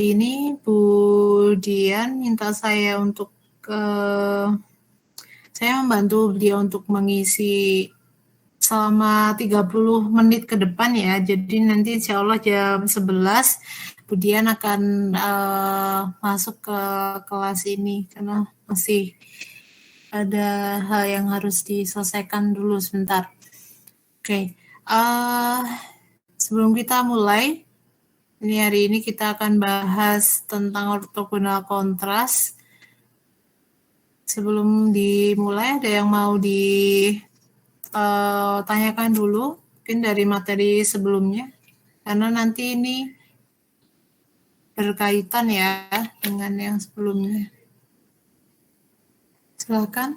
Ini Bu Dian minta saya untuk saya membantu beliau untuk mengisi selama 30 menit ke depan ya. Jadi nanti insya Allah jam 11 Bu Dian akan masuk ke kelas ini karena masih ada hal yang harus diselesaikan dulu sebentar. Oke, sebelum kita mulai, ini hari ini kita akan bahas tentang ortogonal kontras. Sebelum dimulai, ada yang mau ditanyakan dulu, mungkin dari materi sebelumnya, karena nanti ini berkaitan ya dengan yang sebelumnya. Silakan.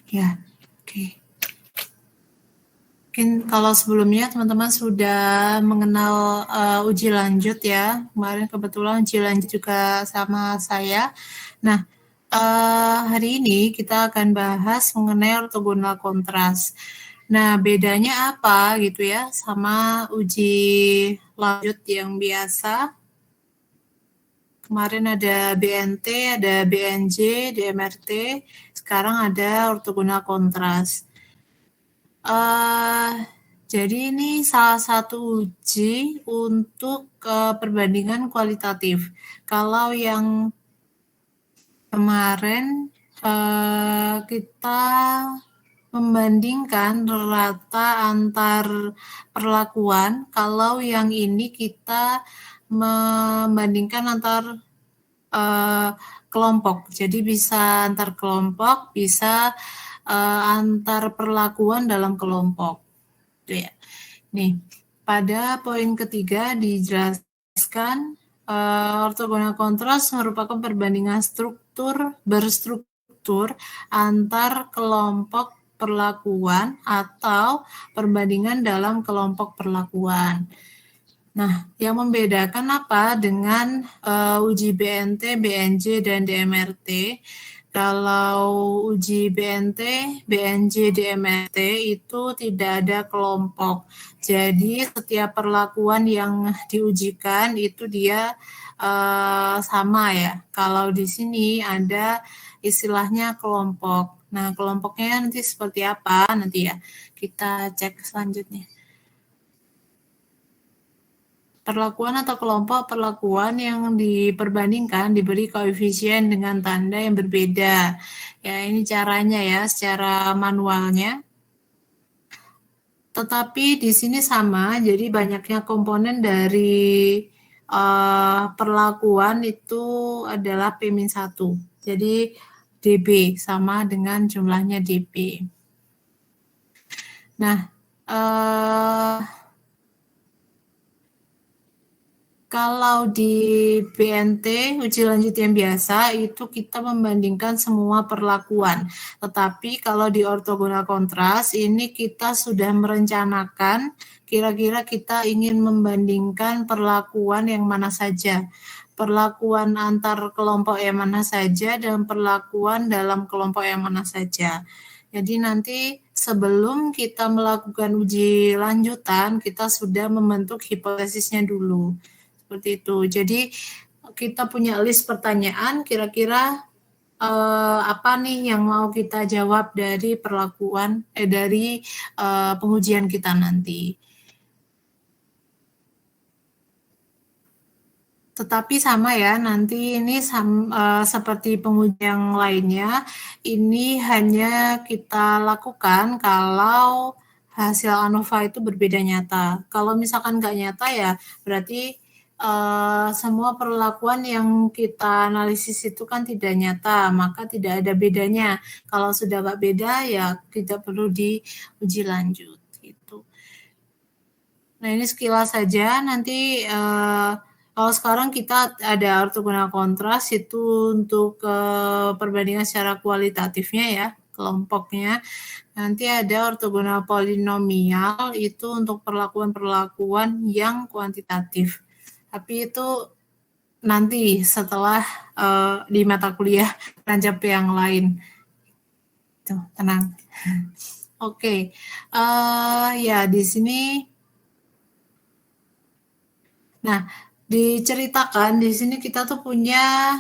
Ya, oke. Mungkin kalau sebelumnya teman-teman sudah mengenal uji lanjut ya. Kemarin kebetulan uji lanjut juga sama saya. Nah, hari ini kita akan bahas mengenai ortogonal kontras. Nah, bedanya apa gitu ya sama uji lanjut yang biasa. Kemarin ada BNT, ada BNJ, DMRT, sekarang ada ortogonal kontras. Jadi ini salah satu uji untuk perbandingan kualitatif. Kalau yang kemarin kita membandingkan rata antar perlakuan, kalau yang ini kita membandingkan antar kelompok. Jadi bisa antar kelompok, bisa antar perlakuan dalam kelompok. Itu ya. Nih, pada poin ketiga dijelaskan ortogonal kontras merupakan perbandingan berstruktur antar kelompok perlakuan atau perbandingan dalam kelompok perlakuan. Nah, yang membedakan apa dengan uji BNT, BNJ, dan DMRT? Kalau uji BNT, BNJ, DMRT itu tidak ada kelompok. Jadi setiap perlakuan yang diujikan itu dia sama ya. Kalau di sini ada istilahnya kelompok. Nah, kelompoknya nanti seperti apa? Nanti ya kita cek selanjutnya. Perlakuan atau kelompok perlakuan yang diperbandingkan diberi koefisien dengan tanda yang berbeda. Ya, ini caranya ya, secara manualnya. Tetapi di sini sama, jadi banyaknya komponen dari perlakuan itu adalah P-1. Jadi DB sama dengan jumlahnya DB. Nah, kalau di BNT, uji lanjut yang biasa, itu kita membandingkan semua perlakuan. Tetapi kalau di ortogonal kontras, ini kita sudah merencanakan, kira-kira kita ingin membandingkan perlakuan yang mana saja. Perlakuan antar kelompok yang mana saja, dan perlakuan dalam kelompok yang mana saja. Jadi nanti sebelum kita melakukan uji lanjutan, kita sudah membentuk hipotesisnya dulu. Seperti itu. Jadi kita punya list pertanyaan, kira-kira apa nih yang mau kita jawab dari perlakuan dari pengujian kita nanti. Tetapi sama ya, nanti ini seperti pengujian lainnya, ini hanya kita lakukan kalau hasil ANOVA itu berbeda nyata. Kalau misalkan nggak nyata ya, berarti semua perlakuan yang kita analisis itu kan tidak nyata, maka tidak ada bedanya. Kalau sudah nggak beda ya tidak perlu diuji lanjut. Gitu. Nah ini sekilas saja, nanti kalau sekarang kita ada ortogonal kontras itu untuk perbandingan secara kualitatifnya ya, kelompoknya. Nanti ada ortogonal polinomial itu untuk perlakuan-perlakuan yang kuantitatif. Tapi itu nanti setelah di mata kuliah rancap yang lain. Tuh, tenang. Oke, ya di sini. Nah, diceritakan di sini kita tuh punya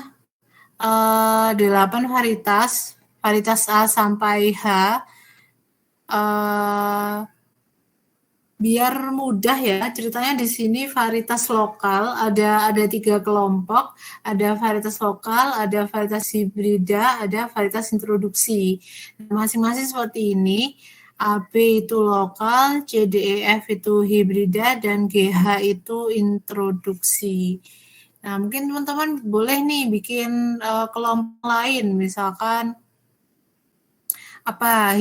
8 varietas, varietas A sampai H. Biar mudah ya ceritanya di sini varietas lokal ada 3 kelompok, ada varietas lokal, ada varietas hibrida, ada varietas introduksi. Masing-masing seperti ini. AB itu lokal, CDEF itu hibrida, dan GH itu introduksi. Nah, mungkin teman-teman boleh nih bikin kelompok lain, misalkan apa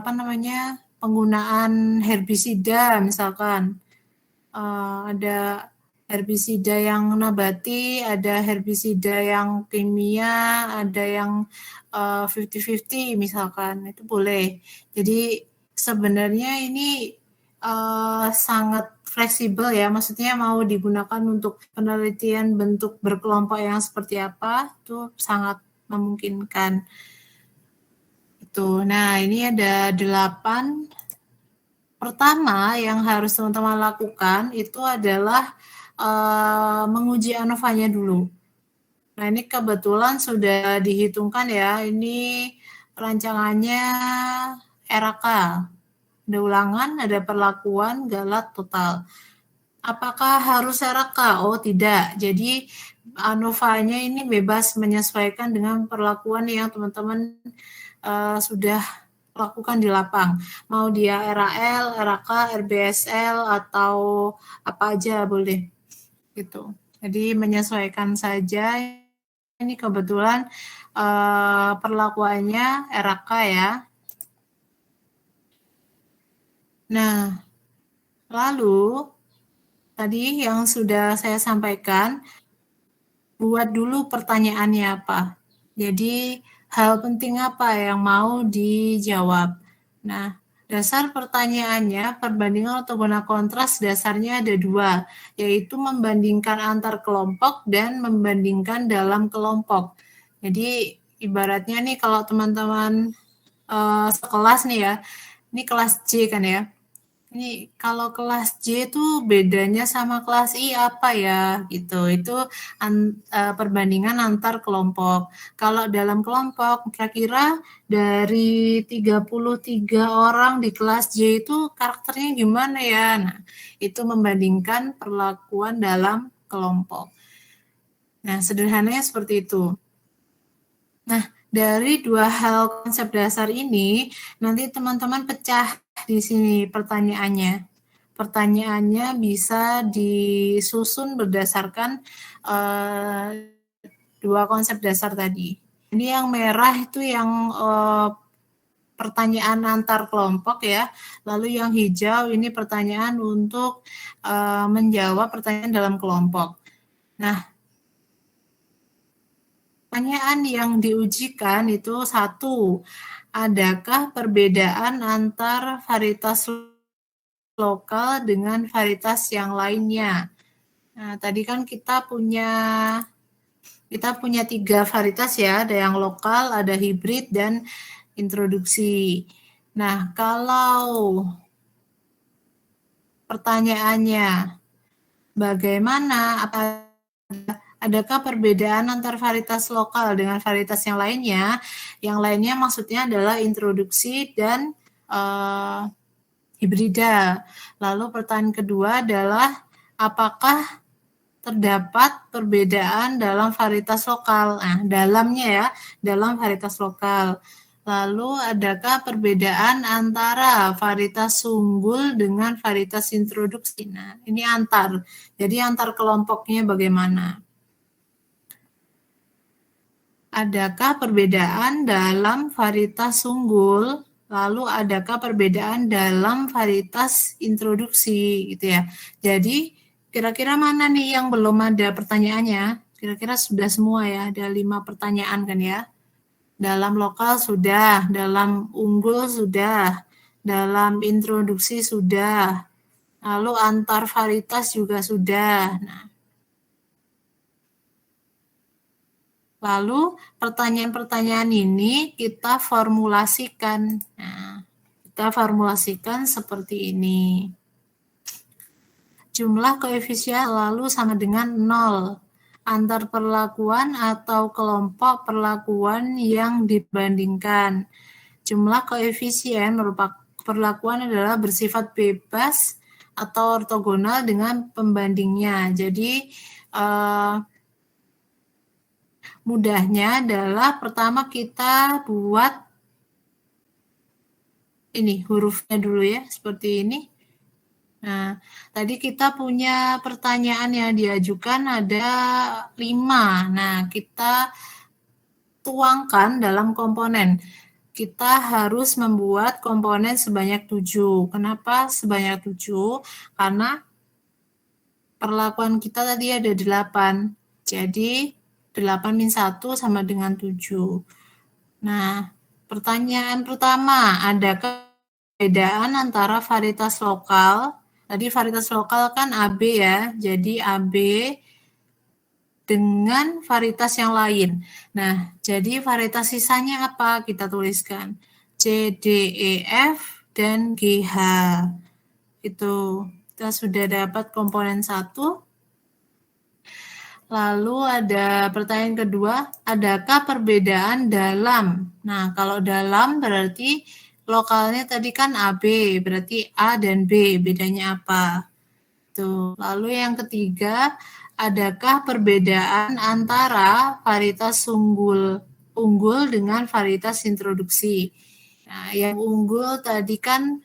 namanya, penggunaan herbisida misalkan. Ada herbisida yang nabati, ada herbisida yang kimia, ada yang 50-50 misalkan, itu boleh. Jadi sebenarnya ini sangat fleksibel ya, maksudnya mau digunakan untuk penelitian bentuk berkelompok yang seperti apa, itu sangat memungkinkan. Itu. Nah, ini ada 8. Pertama yang harus teman-teman lakukan itu adalah menguji ANOVA-nya dulu. Nah, ini kebetulan sudah dihitungkan ya, ini rancangannya RAK. Ada ulangan, ada perlakuan, galat, total. Apakah harus RAK? Oh, tidak. Jadi ANOVA-nya ini bebas menyesuaikan dengan perlakuan yang teman-teman sudah lakukan di lapang. Mau dia RAL, RAK, RBSL, atau apa aja boleh. Gitu. Jadi menyesuaikan saja. Ini kebetulan perlakuannya RAK ya. Nah, lalu tadi yang sudah saya sampaikan, buat dulu pertanyaannya apa. Jadi hal penting apa yang mau dijawab. Nah, dasar pertanyaannya, perbandingan ortogona kontras dasarnya ada 2, yaitu membandingkan antar kelompok dan membandingkan dalam kelompok. Jadi ibaratnya nih kalau teman-teman sekelas nih ya, ini kelas J kan ya. Ini kalau kelas J itu bedanya sama kelas I apa ya gitu. Itu perbandingan antar kelompok. Kalau dalam kelompok kira-kira dari 33 orang di kelas J itu karakternya gimana ya? Nah, itu membandingkan perlakuan dalam kelompok. Nah, sederhananya seperti itu. Nah, dari 2 hal konsep dasar ini, nanti teman-teman pecah di sini pertanyaannya. Pertanyaannya bisa disusun berdasarkan 2 konsep dasar tadi. Ini yang merah itu yang pertanyaan antar kelompok ya. Lalu yang hijau ini pertanyaan untuk menjawab pertanyaan dalam kelompok. Nah, pertanyaan yang diujikan itu 1, adakah perbedaan antar varietas lokal dengan varietas yang lainnya? Nah, tadi kan kita punya 3 varietas ya, ada yang lokal, ada hibrid, dan introduksi. Nah, kalau pertanyaannya bagaimana, adakah perbedaan antar varietas lokal dengan varietas yang lainnya? Yang lainnya maksudnya adalah introduksi dan hibrida. Lalu pertanyaan kedua adalah apakah terdapat perbedaan dalam varietas lokal? Nah, dalamnya ya, dalam varietas lokal. Lalu adakah perbedaan antara varietas unggul dengan varietas introduksi? Nah, ini antar. Jadi antar kelompoknya bagaimana? Adakah perbedaan dalam varietas unggul? Lalu adakah perbedaan dalam varietas introduksi gitu ya. Jadi kira-kira mana nih yang belum ada pertanyaannya? Kira-kira sudah semua ya, ada 5 pertanyaan kan ya. Dalam lokal sudah, dalam unggul sudah, dalam introduksi sudah, lalu antar varietas juga sudah. Nah, Lalu pertanyaan-pertanyaan ini kita formulasikan. Nah, kita formulasikan seperti ini. Jumlah koefisien selalu sama dengan 0 antar perlakuan atau kelompok perlakuan yang dibandingkan. Jumlah koefisien merupakan perlakuan adalah bersifat bebas atau ortogonal dengan pembandingnya. Jadi mudahnya adalah pertama kita buat ini hurufnya dulu ya, seperti ini. Nah, tadi kita punya pertanyaan yang diajukan ada 5. Nah, kita tuangkan dalam komponen. Kita harus membuat komponen sebanyak 7. Kenapa sebanyak 7? Karena perlakuan kita tadi ada 8. Jadi 8 min 1 sama dengan 7. Nah, pertanyaan pertama, adakah perbedaan antara varietas lokal? Tadi varietas lokal kan AB ya, jadi AB dengan varietas yang lain. Nah, jadi varietas sisanya apa? Kita tuliskan C, D, E, F, dan GH. Itu kita sudah dapat komponen 1. Lalu ada pertanyaan kedua, adakah perbedaan dalam? Nah, kalau dalam berarti lokalnya tadi kan AB, berarti A dan B, bedanya apa? Tuh. Lalu yang ketiga, adakah perbedaan antara varietas unggul dengan varietas introduksi? Nah, yang unggul tadi kan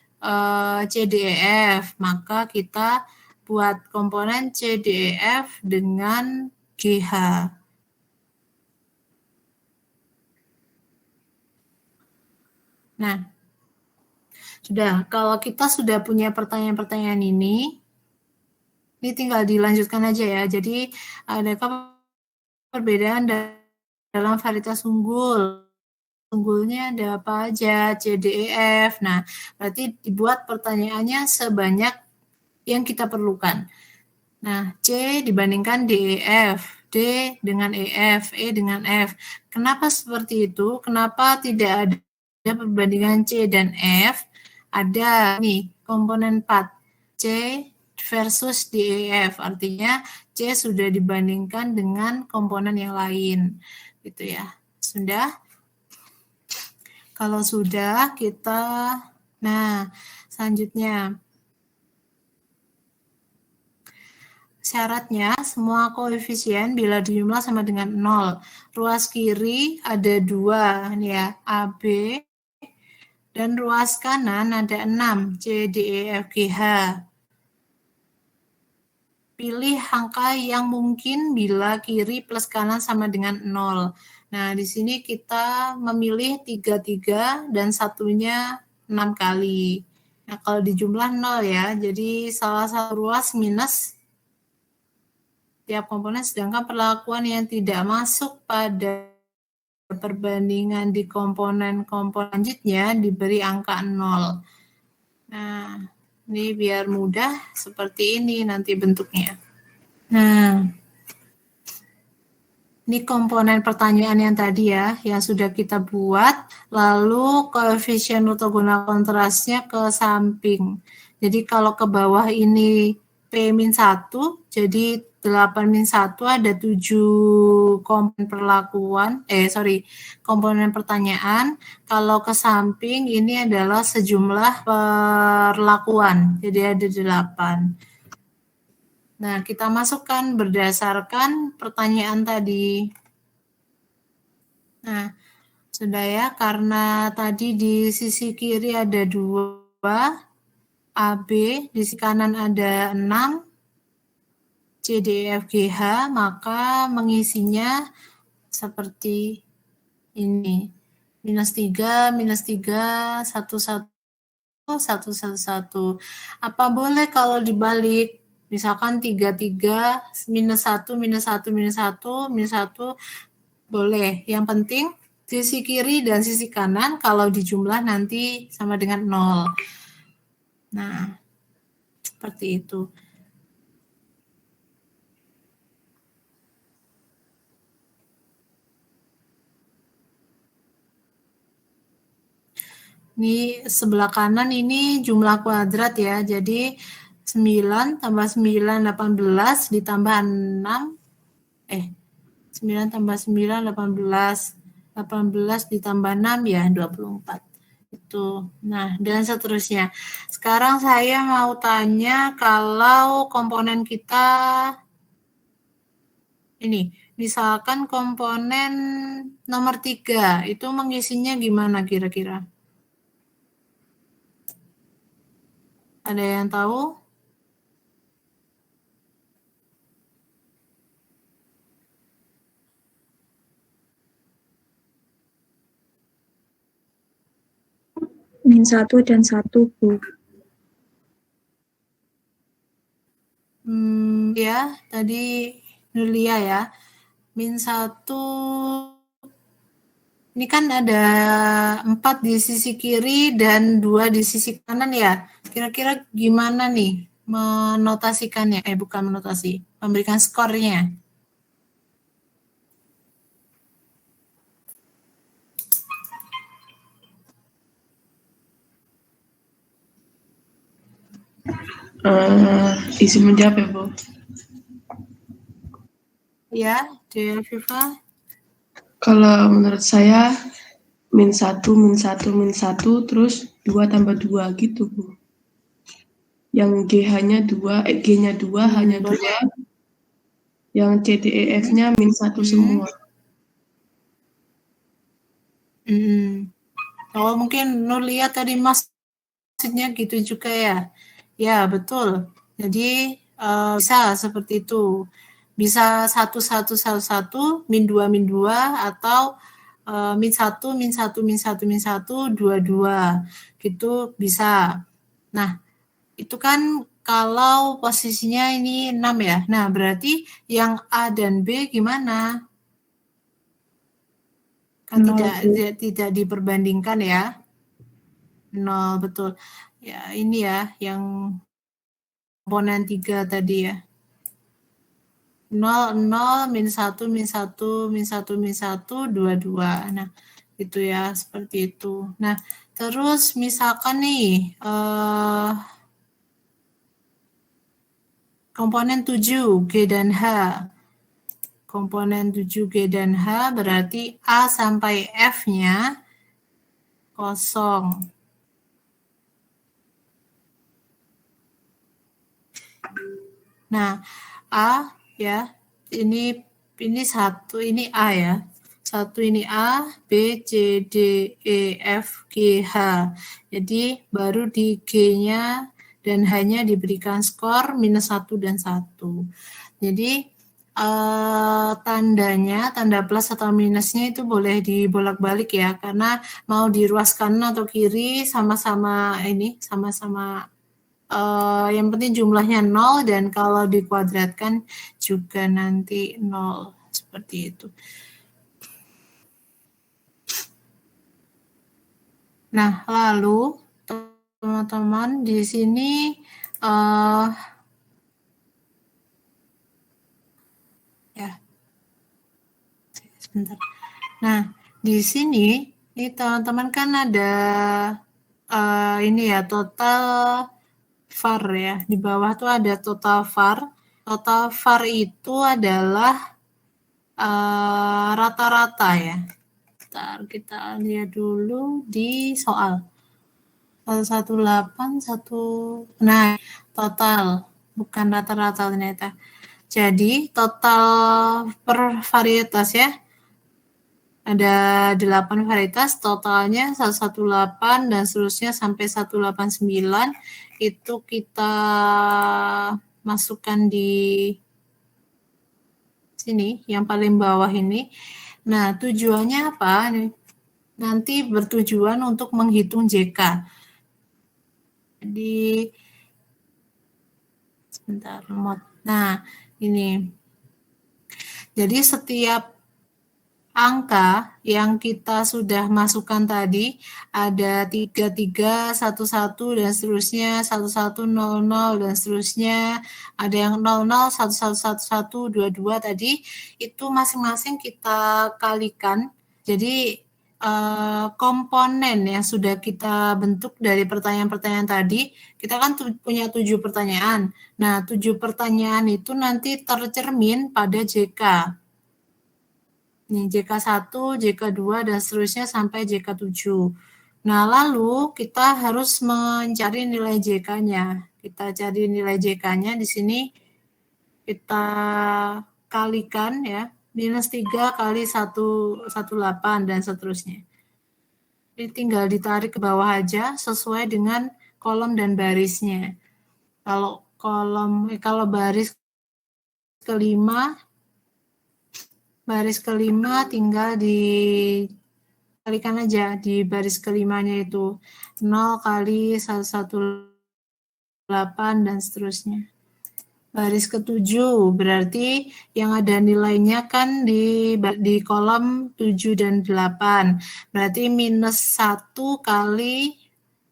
CDEF, maka kita buat komponen CDEF dengan GH. Nah, sudah. Kalau kita sudah punya pertanyaan-pertanyaan ini tinggal dilanjutkan aja ya. Jadi, adakah perbedaan dalam varietas unggul? Unggulnya ada apa aja? C, D, E, F. Nah, berarti dibuat pertanyaannya sebanyak yang kita perlukan. Nah, C dibandingkan D, E, F. D dengan E, F. E dengan F. Kenapa seperti itu? Kenapa tidak ada perbandingan C dan F? Ada nih, komponen 4. C versus D, E, F. Artinya C sudah dibandingkan dengan komponen yang lain. Gitu ya. Sudah? Kalau sudah, kita... Nah, selanjutnya. Syaratnya, semua koefisien bila dijumlah sama dengan 0. Ruas kiri ada 2, nih ya, AB. Dan ruas kanan ada 6, C, D, E, F, G, H. Pilih angka yang mungkin bila kiri plus kanan sama dengan 0. Nah, di sini kita memilih 3 dan satunya 6 kali. Nah, kalau dijumlah 0 ya, jadi salah satu ruas minus tiap komponen, sedangkan perlakuan yang tidak masuk pada perbandingan di komponen-komponen selanjutnya diberi angka 0. Nah, ini biar mudah seperti ini nanti bentuknya. Nah, ini komponen pertanyaan yang tadi ya, yang sudah kita buat, lalu koefisien ortogonal kontrasnya ke samping. Jadi kalau ke bawah ini P-1, jadi 8-1 ada 7 komponen perlakuan, komponen pertanyaan. Kalau ke samping ini adalah sejumlah perlakuan, jadi ada 8. Nah, kita masukkan berdasarkan pertanyaan tadi. Nah, sudah ya, karena tadi di sisi kiri ada 2, AB, di sisi kanan ada 6, C, D, E, F, G, H, maka mengisinya seperti ini. -3, -3, 1, 1, 1, 1, 1. Apa boleh kalau dibalik? Misalkan 3, 3, -1, -1, -1, -1, boleh. Yang penting sisi kiri dan sisi kanan kalau dijumlah nanti sama dengan 0. Nah, seperti itu. Ini sebelah kanan ini jumlah kuadrat ya. Jadi 9 tambah 9, 18 ditambah 6. 9 tambah 9, 18. 18 ditambah 6 ya 24. Itu. Nah, dan seterusnya. Sekarang saya mau tanya kalau komponen kita ini, misalkan komponen nomor 3, itu mengisinya gimana kira-kira? Ada yang tahu? -1 dan 1, Bu. Ya, tadi Nulia ya. -1, ini kan ada 4 di sisi kiri dan 2 di sisi kanan ya. Kira-kira gimana nih menotasikannya? Bukan menotasi, memberikan skornya. Isi menjawab ya, Bu. Ya, Dea Viva. Kalau menurut saya -1, -1, -1, terus 2 tambah 2 gitu, Bu. Yang G-nya 2, G-nya 2, H-nya 2. Yang C, D, E, F-nya -1 semua. Oh, mungkin Nulia tadi maksudnya gitu juga ya. Ya, betul. Jadi bisa seperti itu. Bisa 1, 1, 1, 1, -2, -2, atau -1, -1, -1, -1, 2, 2. Gitu bisa. Nah, itu kan kalau posisinya ini 6 ya. Nah, berarti yang A dan B gimana? Kan tidak diperbandingkan ya. 0, betul. Ya, ini ya yang komponen 3 tadi ya. 0, 0, -1, -1, -1, -1, 2, 2. Nah, itu ya, seperti itu. Nah, terus misalkan nih, komponen 7, G dan H. Komponen 7, G dan H berarti A sampai F-nya kosong. Nah, A ya, ini 1, ini A ya. 1 ini A, B, C, D, E, F, G, H. Jadi baru di G-nya dan H-nya diberikan skor -1 dan 1. Jadi tandanya, tanda plus atau minusnya itu boleh dibolak-balik ya, karena mau di ruas kanan atau kiri sama-sama ini, sama-sama yang penting jumlahnya 0 dan kalau dikuadratkan juga nanti 0, seperti itu. Nah, lalu teman-teman di sini ya, sebentar. Nah, di sini ini teman-teman kan ada ini ya, total VAR ya. Di bawah tuh ada total VAR. Total VAR itu adalah rata-rata ya. Bentar, kita lihat dulu di soal. 118, nah total, bukan rata-rata ternyata. Jadi total per varietas ya, ada 8 varietas, totalnya 118 dan seterusnya sampai 189 itu kita masukkan di sini, yang paling bawah ini. Nah, tujuannya apa? Nanti bertujuan untuk menghitung JK. Jadi, sebentar, remote. Nah, ini. Jadi setiap angka yang kita sudah masukkan tadi ada 33, 11 dan seterusnya, 1100 dan seterusnya, ada yang 00, 1111, 22 tadi, itu masing-masing kita kalikan. Jadi komponen yang sudah kita bentuk dari pertanyaan-pertanyaan tadi, kita kan punya 7 pertanyaan. Nah, 7 pertanyaan itu nanti tercermin pada JK. Nih, JK1, JK2, dan seterusnya sampai JK7. Nah, lalu kita harus mencari nilai JK-nya. Kita cari nilai JK-nya di sini, kita kalikan ya, -3 kali 118 dan seterusnya. Ini tinggal ditarik ke bawah aja sesuai dengan kolom dan barisnya. Kalau baris kelima tinggal dikalikan aja di baris kelimanya itu 0 kali 118 dan seterusnya. Baris ke-7 berarti yang ada nilainya kan di kolom 7 dan 8. Berarti -1 kali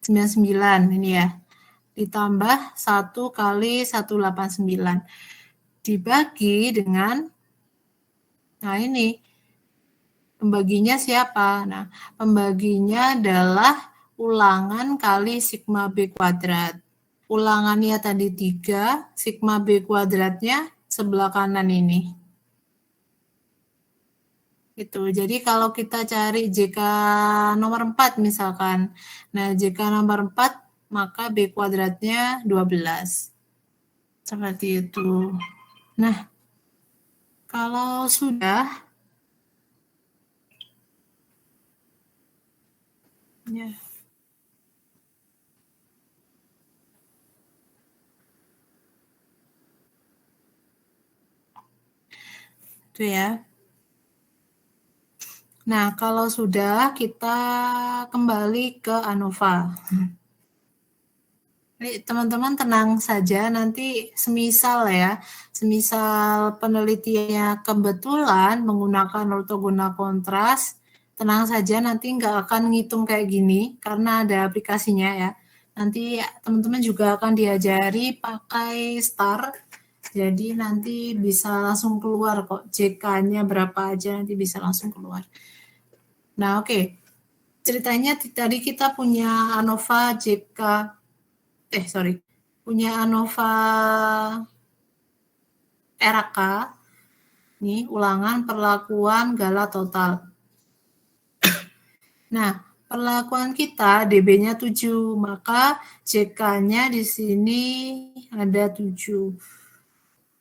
99 ini ya. Ditambah 1 kali 189. Dibagi dengan, nah ini, pembaginya siapa? Nah, pembaginya adalah ulangan kali sigma B kuadrat. Ulangannya tadi 3, sigma B kuadratnya sebelah kanan ini. Gitu. Jadi kalau kita cari JK nomor 4 misalkan. Nah, JK nomor 4 maka B kuadratnya 12. Seperti itu. Nah, kalau sudah ya. Itu ya. Nah, kalau sudah kita kembali ke ANOVA. Teman-teman tenang saja, nanti semisal penelitiannya kebetulan menggunakan ortogona kontras, tenang saja nanti nggak akan ngitung kayak gini karena ada aplikasinya ya. Nanti teman-teman juga akan diajari pakai star, jadi nanti bisa langsung keluar kok JK-nya berapa aja, nanti bisa langsung keluar. Nah, oke. Ceritanya tadi kita punya ANOVA JK, punya ANOVA RK, nih ulangan perlakuan gala total. Nah, perlakuan kita DB-nya 7, maka JK-nya di sini ada 7.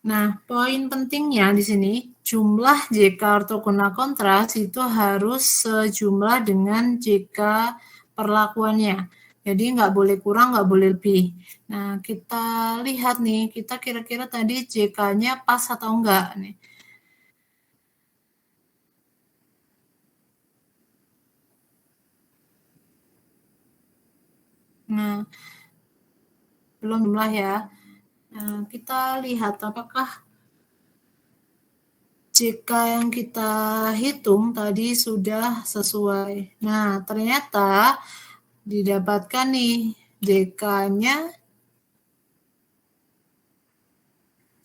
Nah, poin pentingnya di sini, jumlah JK ortogona kontras itu harus sejumlah dengan JK perlakuannya. Jadi nggak boleh kurang, nggak boleh lebih. Nah, kita lihat nih, kita kira-kira tadi JK-nya pas atau enggak nih. Nah, belum jumlah ya. Nah, kita lihat apakah JK yang kita hitung tadi sudah sesuai. Nah, ternyata didapatkan nih JK-nya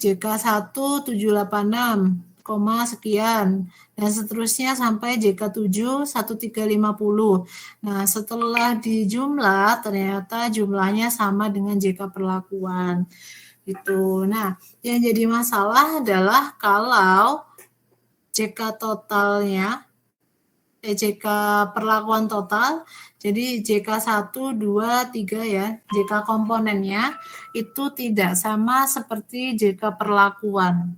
JK1 786, sekian dan seterusnya sampai JK7 1350. Nah, setelah dijumlah ternyata jumlahnya sama dengan JK perlakuan. Gitu. Nah, yang jadi masalah adalah kalau JK totalnya JK perlakuan total, jadi JK 1, 2, 3 ya, JK komponennya itu tidak sama seperti JK perlakuan.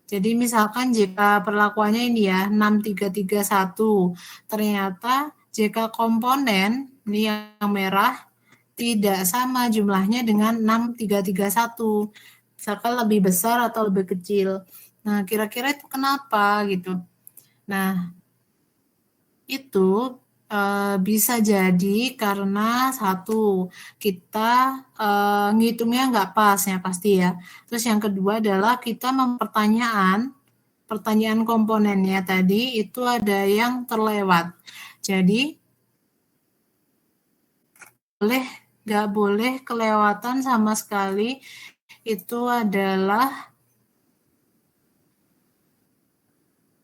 Jadi misalkan JK perlakuannya ini ya, 6331, ternyata JK komponen, ini yang merah, tidak sama jumlahnya dengan 6331, misalkan lebih besar atau lebih kecil. Nah, kira-kira itu kenapa gitu. Nah, itu bisa jadi karena satu, kita ngitungnya nggak pas ya pasti ya. Terus yang kedua adalah kita pertanyaan komponennya tadi itu ada yang terlewat. Jadi nggak boleh kelewatan sama sekali, itu adalah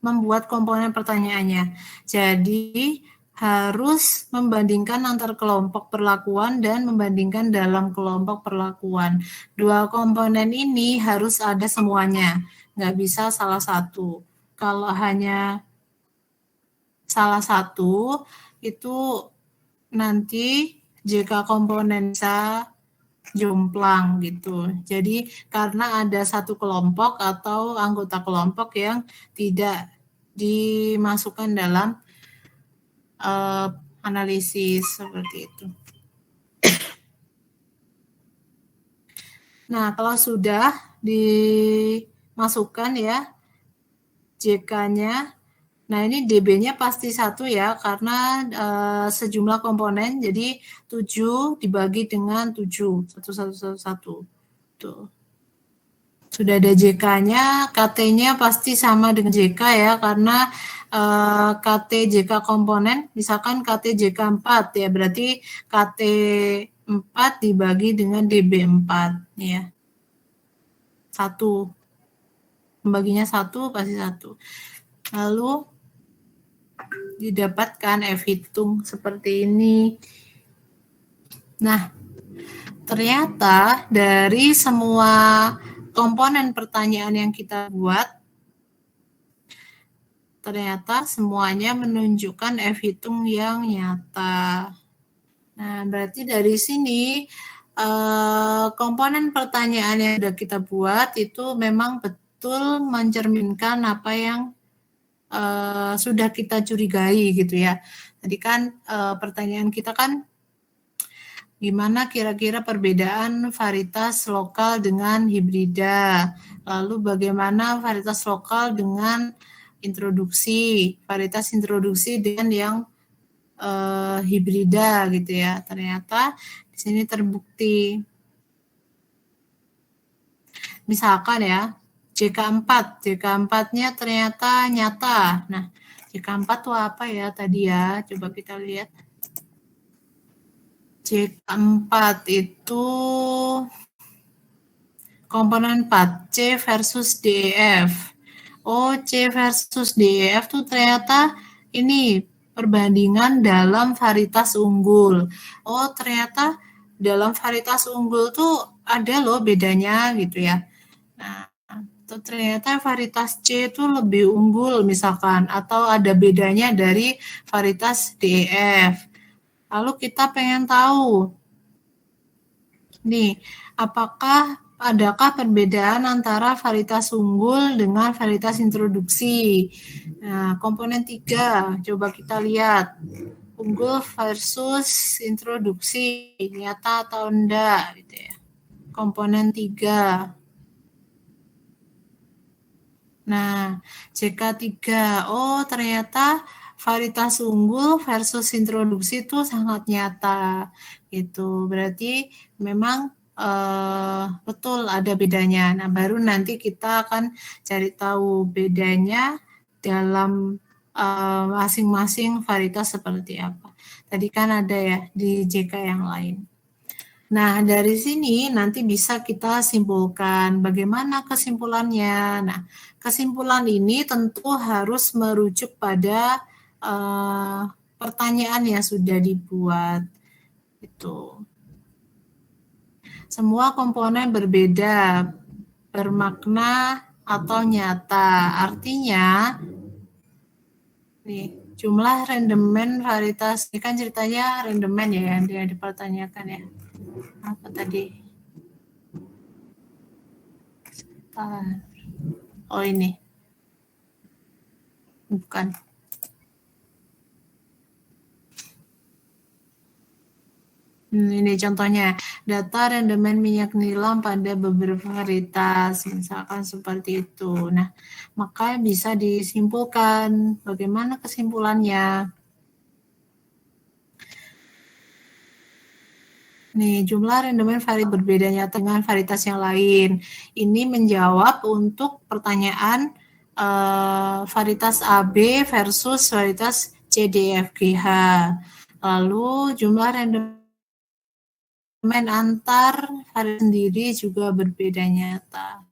membuat komponen pertanyaannya. Jadi harus membandingkan antar kelompok perlakuan dan membandingkan dalam kelompok perlakuan. Dua komponen ini harus ada semuanya, nggak bisa salah satu. Kalau hanya salah satu, itu nanti jika komponen bisa jomplang gitu. Jadi karena ada satu kelompok atau anggota kelompok yang tidak dimasukkan dalam analisis seperti itu. Nah, kalau sudah dimasukkan ya JK-nya, nah ini DB-nya pasti 1 ya, karena sejumlah komponen, jadi 7 dibagi dengan 7, 1. Tuh. Sudah ada JK-nya, KT-nya pasti sama dengan JK ya, karena KT JK komponen, misalkan KT JK 4 ya, berarti KT 4 dibagi dengan DB 4 ya. 1. Pembaginya 1 pasti 1. Lalu didapatkan F hitung seperti ini. Nah, ternyata dari semua komponen pertanyaan yang kita buat, ternyata semuanya menunjukkan F hitung yang nyata. Nah, berarti dari sini komponen pertanyaan yang sudah kita buat itu memang betul mencerminkan apa yang sudah kita curigai gitu ya. Tadi kan pertanyaan kita kan gimana kira-kira perbedaan varietas lokal dengan hibrida? Lalu bagaimana varietas lokal dengan introduksi, varietas introduksi dengan yang hibrida gitu ya. Ternyata di sini terbukti. Misalkan ya, JK4, JK4-nya ternyata nyata. Nah, JK4 itu apa ya tadi ya? Coba kita lihat. JK4 itu komponen 4, C versus DEF. Oh, C versus DEF tuh ternyata ini perbandingan dalam varietas unggul. Oh, ternyata dalam varietas unggul tuh ada loh bedanya gitu ya. Nah, ternyata varietas C itu lebih unggul misalkan, atau ada bedanya dari varietas DEF. Lalu kita pengen tahu, nih, adakah perbedaan antara varietas unggul dengan varietas introduksi? Nah, komponen 3, coba kita lihat. Unggul versus introduksi, nyata atau enggak gitu ya. Komponen 3. Nah, JK3, oh ternyata varietas unggul versus introduksi itu sangat nyata gitu. Berarti memang betul ada bedanya. Nah, baru nanti kita akan cari tahu bedanya dalam masing-masing varietas seperti apa. Tadi kan ada ya di JK yang lain. Nah, dari sini nanti bisa kita simpulkan bagaimana kesimpulannya. Nah, kesimpulan ini tentu harus merujuk pada pertanyaan yang sudah dibuat. Itu. Semua komponen berbeda, bermakna atau nyata. Artinya, nih, jumlah rendemen varietas, ini kan ceritanya rendemen ya yang dipertanyakan ya. Apa tadi? Oh ini. Bukan. Ini contohnya, data rendemen minyak nilam pada beberapa varietas, misalkan seperti itu. Nah, maka bisa disimpulkan. Bagaimana kesimpulannya? Nih, jumlah rendemen varietas berbedanya dengan varietas yang lain. Ini menjawab untuk pertanyaan varietas AB versus varietas CDFGH. Lalu jumlah rendemen antar varietas sendiri juga berbeda nyata.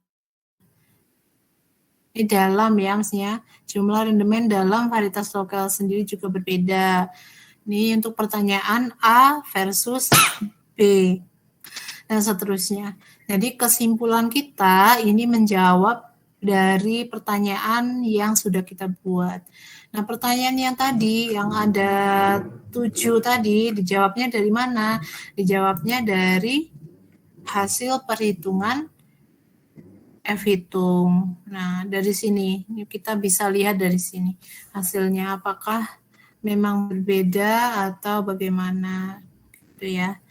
Ini dalam ya, maksudnya jumlah rendemen dalam varietas lokal sendiri juga berbeda. Ini untuk pertanyaan A versus B dan seterusnya. Jadi kesimpulan kita ini menjawab dari pertanyaan yang sudah kita buat. Nah, pertanyaan yang tadi yang ada 7 tadi dijawabnya dari mana? Dijawabnya dari hasil perhitungan F hitung. Nah, dari sini kita bisa lihat dari sini hasilnya apakah memang berbeda atau bagaimana gitu ya.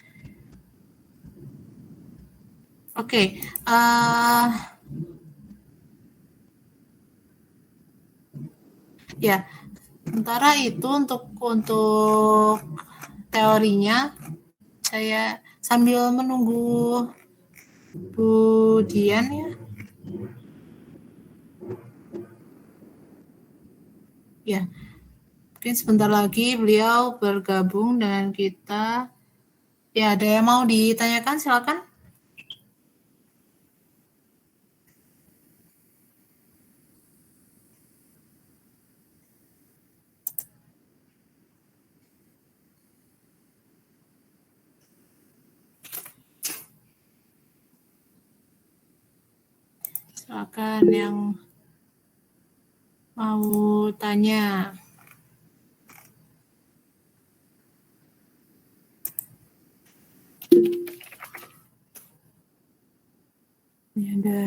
Oke, ya. Sementara itu untuk teorinya saya sambil menunggu Bu Dian ya. Ya, mungkin sebentar lagi beliau bergabung dengan kita. Ya, ada yang mau ditanyakan, silakan. Silakan yang mau tanya. Ini ada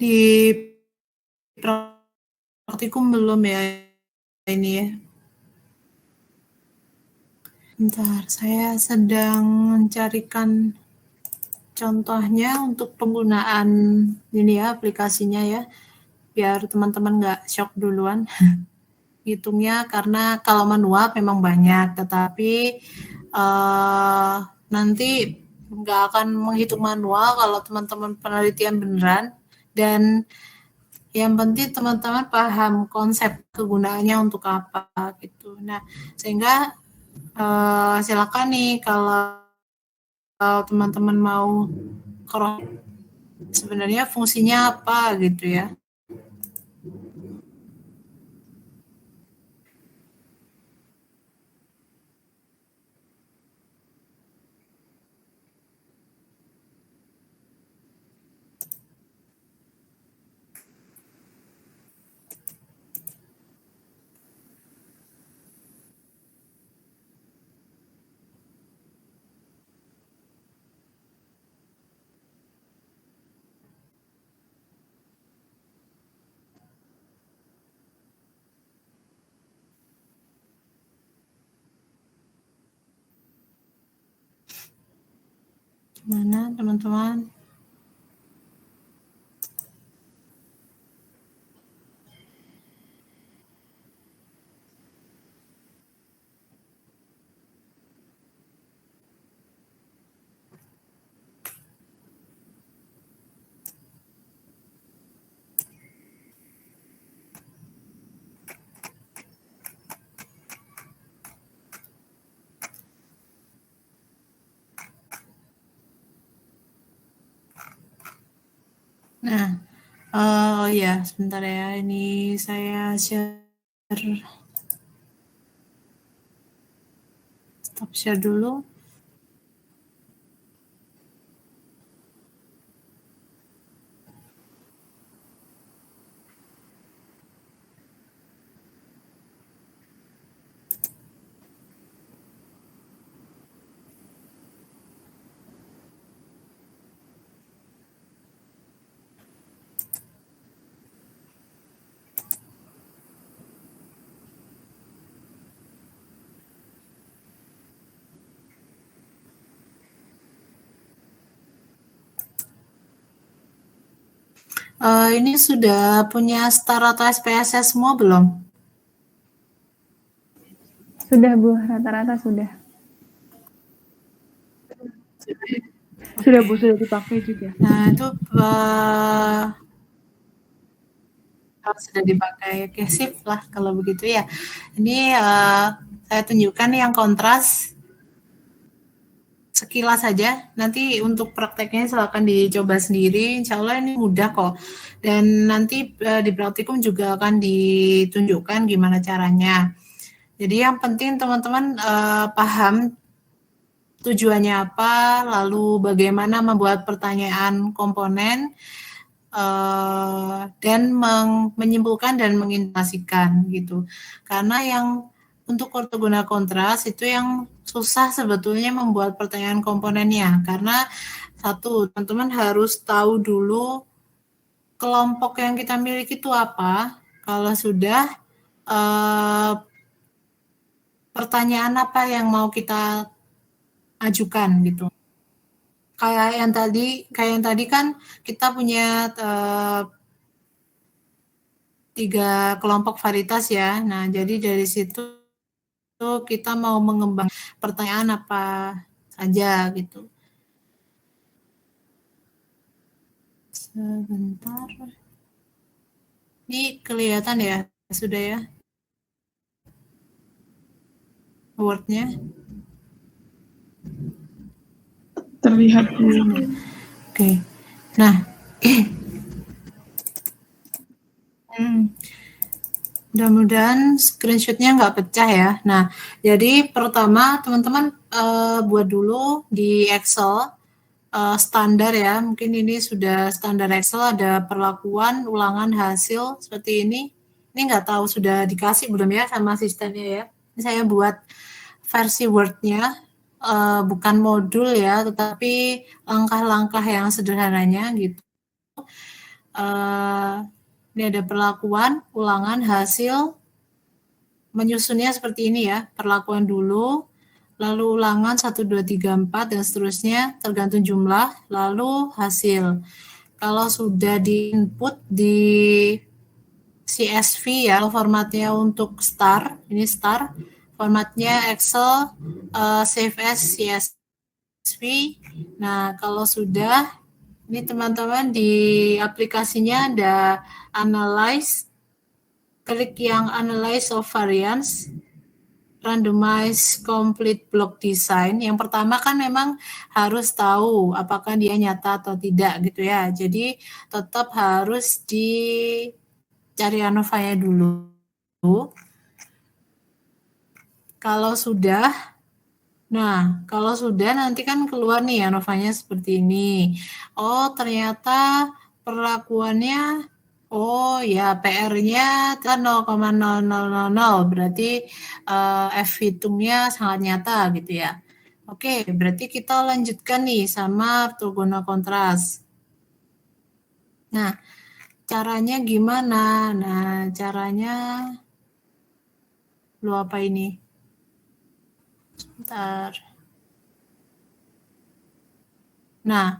di praktikum belum ya ini ya. Bentar, saya sedang mencarikan contohnya untuk penggunaan ini ya aplikasinya ya, biar teman-teman nggak shock duluan hitungnya, karena kalau manual memang banyak, tetapi nanti nggak akan menghitung manual kalau teman-teman penelitian beneran, dan yang penting teman-teman paham konsep kegunaannya untuk apa gitu. Nah, sehingga silakan nih kalau teman-teman mau cross sebenarnya fungsinya apa gitu ya. Gimana teman-teman? Nah, oh ya, sebentar ya. Ini saya share, stop share dulu. Ini sudah punya STAR atau SPSS semua belum? Sudah Bu, rata-rata sudah. Sudah Bu, sudah dipakai juga. Nah, itu sudah dipakai. Oke, sip lah kalau begitu ya. Ini saya tunjukkan yang kontras sekilas saja. Nanti untuk prakteknya silakan dicoba sendiri. Insya Allah ini mudah kok. Dan nanti di praktikum juga akan ditunjukkan gimana caranya. Jadi yang penting teman-teman paham tujuannya apa, lalu bagaimana membuat pertanyaan komponen, dan menyimpulkan dan mengintegrasikan gitu. Karena yang untuk ortogona kontras itu yang susah sebetulnya membuat pertanyaan komponennya, karena satu, teman-teman harus tahu dulu kelompok yang kita miliki itu apa. Kalau sudah pertanyaan apa yang mau kita ajukan gitu. Kayak yang tadi kan kita punya 3 kelompok varietas ya. Nah, jadi dari situ kita mau mengembang pertanyaan apa saja gitu. Sebentar. Ini kelihatan ya, sudah ya? Word-nya. Terlihat Bu. Oke. Nah, mudah-mudahan screenshot-nya nggak pecah ya. Nah, jadi pertama teman-teman buat dulu di Excel standar ya. Mungkin ini sudah standar Excel, ada perlakuan, ulangan, hasil seperti ini. Ini nggak tahu sudah dikasih belum ya sama asistennya ya. Ini saya buat versi Word-nya, bukan modul ya, tetapi langkah-langkah yang sederhananya gitu. Ini ada perlakuan, ulangan, hasil, menyusunnya seperti ini ya, perlakuan dulu, lalu ulangan 1, 2, 3, 4, dan seterusnya, tergantung jumlah, lalu hasil. Kalau sudah di input di CSV ya, formatnya untuk star, ini star, formatnya Excel, save as CSV. Nah, kalau sudah, ini teman-teman di aplikasinya ada analyze, klik yang analyze of variance, randomize complete block design. Yang pertama kan memang harus tahu apakah dia nyata atau tidak gitu ya. Jadi tetap harus dicari ANOVA-nya dulu. Kalau sudah, nanti kan keluar nih ANOVA-nya seperti ini. Oh, ternyata perlakuannya, oh ya PR-nya 0,0000, berarti F hitungnya sangat nyata gitu ya. Oke, berarti kita lanjutkan nih sama ortogona kontras. Nah, caranya gimana? Nah, caranya lu apa ini? Sebentar. Nah,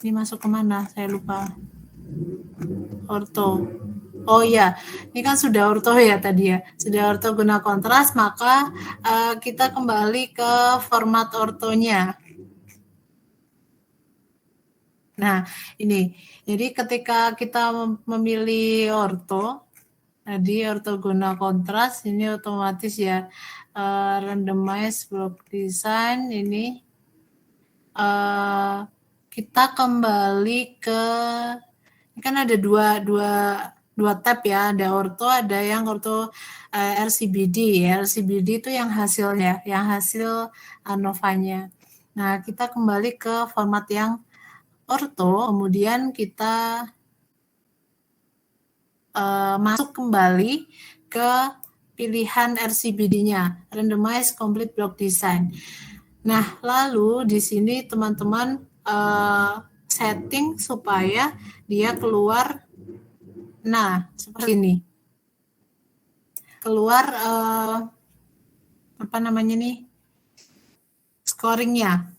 ini masuk kemana? Saya lupa. Orto. Oh ya, ini kan sudah orto ya tadi ya. Sudah ortogona kontras, maka kita kembali ke format ortonya. Nah, ini. Jadi ketika kita memilih orto, tadi ortogona kontras, ini otomatis ya randomize block design ini. Kita kembali ke, ini kan ada dua tab ya, ada orto, ada yang orto RCBD ya. RCBD itu yang hasilnya, yang hasil ANOVA-nya. Nah, kita kembali ke format yang orto, kemudian kita masuk kembali ke pilihan RCBD-nya, Randomize Complete Block Design. Nah, lalu di sini teman-teman setting supaya dia keluar, nah seperti ini, keluar apa namanya nih, scoringnya,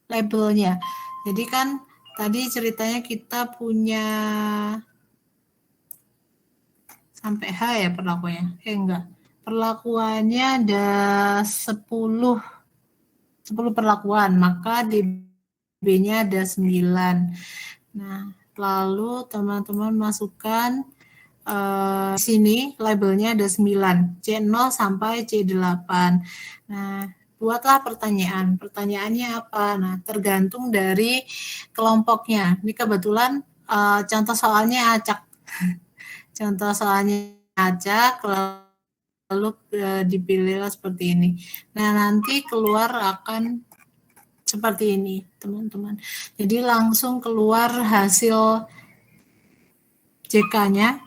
labelnya. Jadi kan Tadi ceritanya kita punya sampai H ya perlakuannya. Enggak. Perlakuannya ada 10 perlakuan, maka DB-nya ada 9. Nah, lalu teman-teman masukkan di sini labelnya ada 9, C0 sampai C8. Nah, buatlah pertanyaan. Pertanyaannya apa? Nah, tergantung dari kelompoknya. Ini kebetulan contoh soalnya acak. Contoh soalnya acak, lalu dipilihlah seperti ini. Nah, nanti keluar akan seperti ini, teman-teman. Jadi langsung keluar hasil JK-nya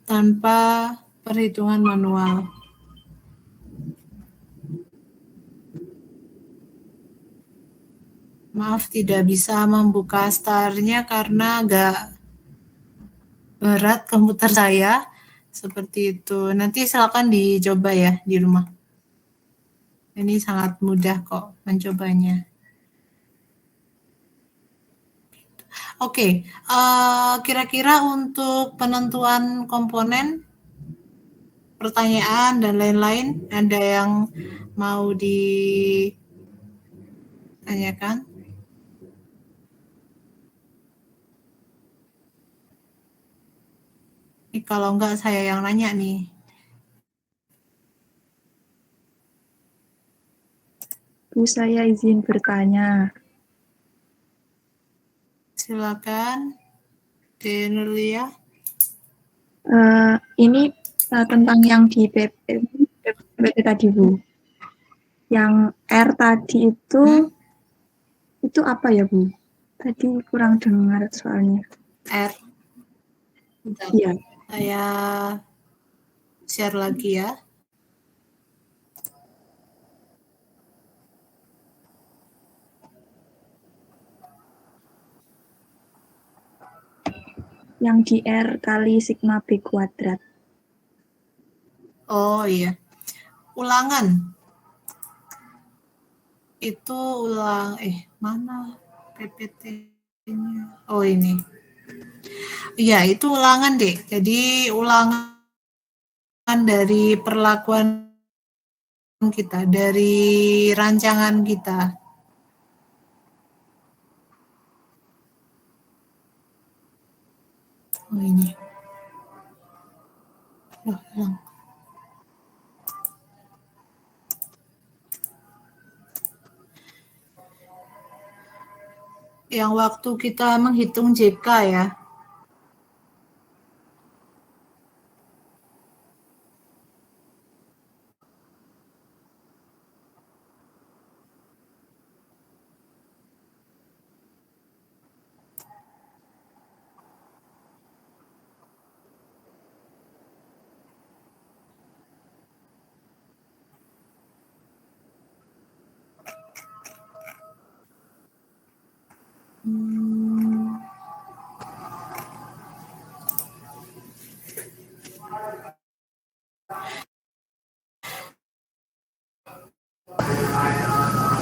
tanpa perhitungan manual. Maaf, tidak bisa membuka starnya karena agak berat komputer saya. Seperti itu. Nanti silakan dicoba ya di rumah. Ini sangat mudah kok mencobanya. Oke, kira-kira untuk penentuan komponen, pertanyaan dan lain-lain, ada yang mau ditanyakan? Ini kalau enggak saya yang nanya nih. Bu, saya izin bertanya. Silakan, Denulia. Ini tentang yang di PPT tadi, Bu. Yang R tadi itu apa ya, Bu? Tadi kurang dengar soalnya. R. Bentar, Iya. saya share lagi ya. Yang di R kali sigma B kuadrat. Oh iya. Ulangan. Itu mana PPT-nya? Oh ini. Iya, itu ulangan deh. Jadi ulangan dari perlakuan kita, dari rancangan kita. Oh ini. Hilang. Yang waktu kita menghitung JK ya.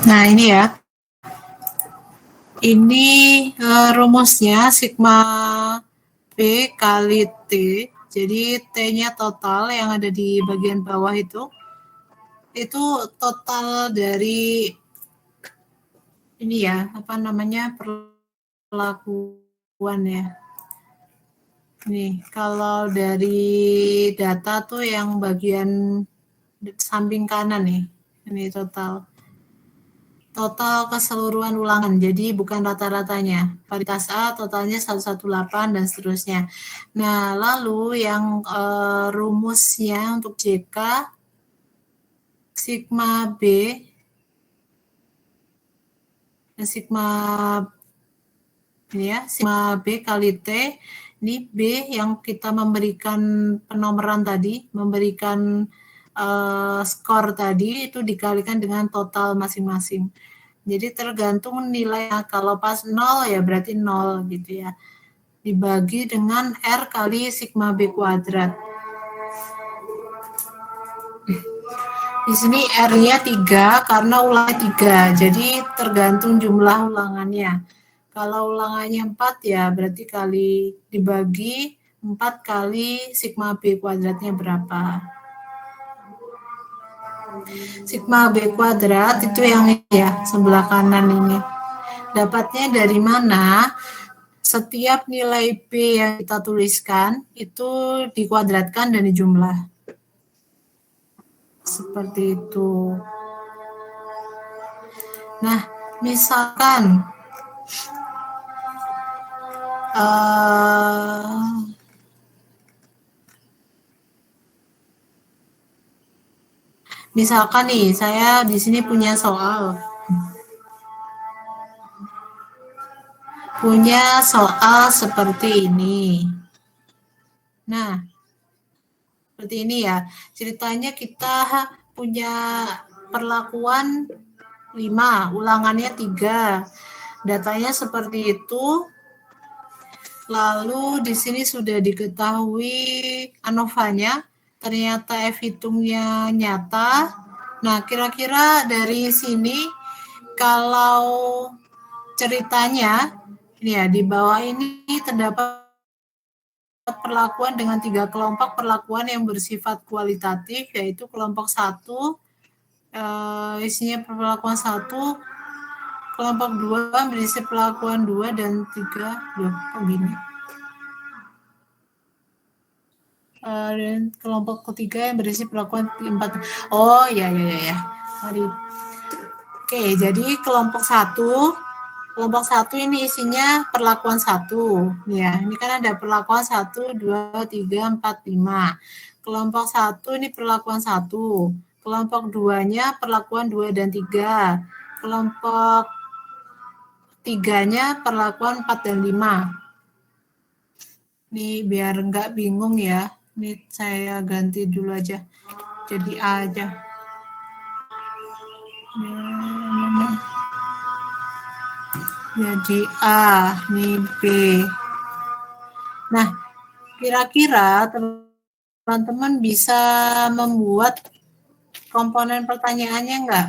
Nah ini ya. Ini rumusnya sigma B kali T. Jadi T-nya total yang ada di bagian bawah itu total dari ini ya, apa namanya, perlakuan ya. Nih, kalau dari data tuh yang bagian samping kanan nih, ini total keseluruhan ulangan, jadi bukan rata-ratanya. Paritas A totalnya 118 dan seterusnya. Nah, lalu yang rumusnya untuk JK sigma B sigma B kali T. Ini B yang kita memberikan penomoran tadi, memberikan skor tadi itu dikalikan dengan total masing-masing. Jadi tergantung nilainya. Kalau pas 0 ya berarti 0 gitu ya. Dibagi dengan R kali sigma B kuadrat. Di sini R-nya 3 karena ulangannya 3. Jadi tergantung jumlah ulangannya. Kalau ulangannya 4 ya berarti kali dibagi 4 kali sigma B kuadratnya berapa. Sigma B kuadrat itu yang ya sebelah kanan ini. Dapatnya dari mana? Setiap nilai B yang kita tuliskan itu dikuadratkan dan dijumlah. Seperti itu. Nah, misalkan misalkan nih, saya di sini punya soal. Punya soal seperti ini. Nah, seperti ini ya. Ceritanya kita punya perlakuan 5, ulangannya 3. Datanya seperti itu. Lalu di sini sudah diketahui ANOVA-nya. Ternyata F hitungnya nyata. Nah, kira-kira dari sini kalau ceritanya ini ya di bawah ini terdapat perlakuan dengan 3 kelompok perlakuan yang bersifat kualitatif, yaitu kelompok 1 isinya perlakuan 1, kelompok 2 berisi perlakuan 2 dan 3. Begini. Dan kelompok ketiga yang berisi perlakuan 4. Oh ya. Mari. Oke, jadi kelompok 1 ini isinya perlakuan 1. Ya, ini kan ada perlakuan 1, 2, 3, 4, 5. Kelompok 1 ini perlakuan 1. Kelompok 2-nya perlakuan 2 dan 3. Kelompok 3-nya perlakuan 4 dan 5. Nih biar enggak bingung ya. Ini saya ganti dulu aja. Jadi A aja. Jadi A, ini B. Nah, kira-kira teman-teman bisa membuat komponen pertanyaannya enggak?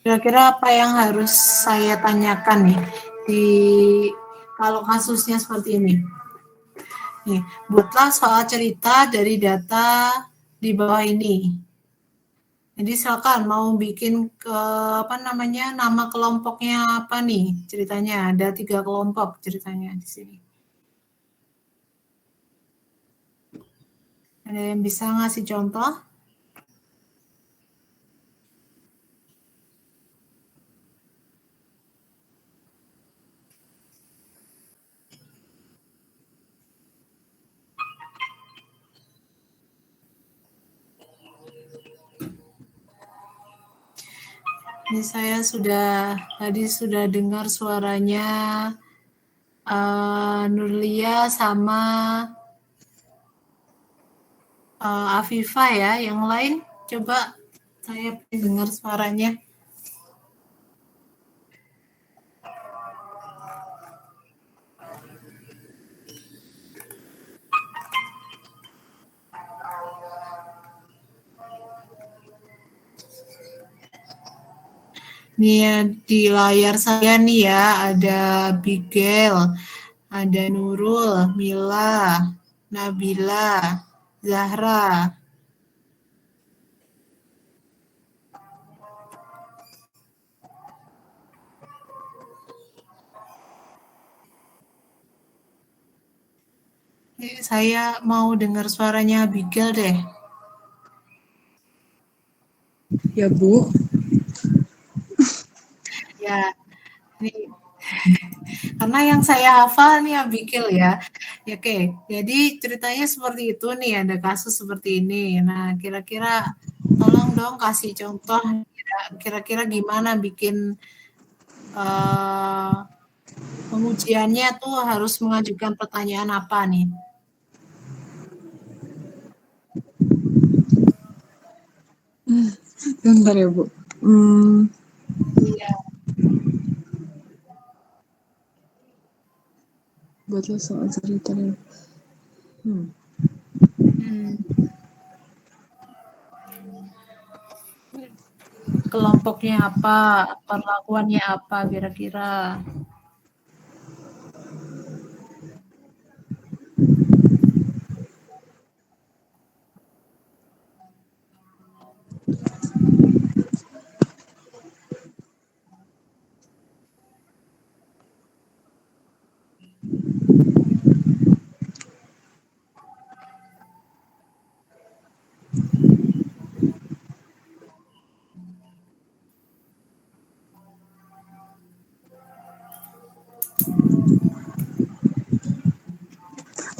Kira-kira apa yang harus saya tanyakan nih kalau kasusnya seperti ini? Nih, buatlah soal cerita dari data di bawah ini. Jadi silakan mau bikin nama kelompoknya apa nih ceritanya? Ada 3 kelompok ceritanya di sini. Ada yang bisa ngasih contoh? Ini saya tadi sudah dengar suaranya Nurlia sama Afifa ya. Yang lain coba saya dengar suaranya. Nih ya, di layar saya nih ya, ada Bigel, ada Nurul, Mila, Nabila, Zahra. Saya mau dengar suaranya Bigel deh. Ya, Bu. Ya, ini karena yang saya hafal nih Abigail ya. Ya, oke. Jadi ceritanya seperti itu nih, ada kasus seperti ini. Nah, kira-kira tolong dong kasih contoh kira-kira gimana bikin pengujiannya tuh harus mengajukan pertanyaan apa nih? Bentar ya, Bu. Iya. Buatlah soal cerita. Hmm. Kelompoknya apa? Perlakuannya apa kira-kira?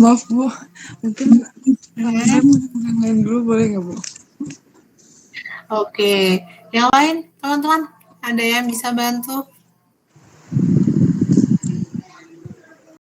Maaf Bu, mungkin saya mau yang lain dulu boleh nggak Bu? Oke, yang lain teman-teman ada yang bisa bantu?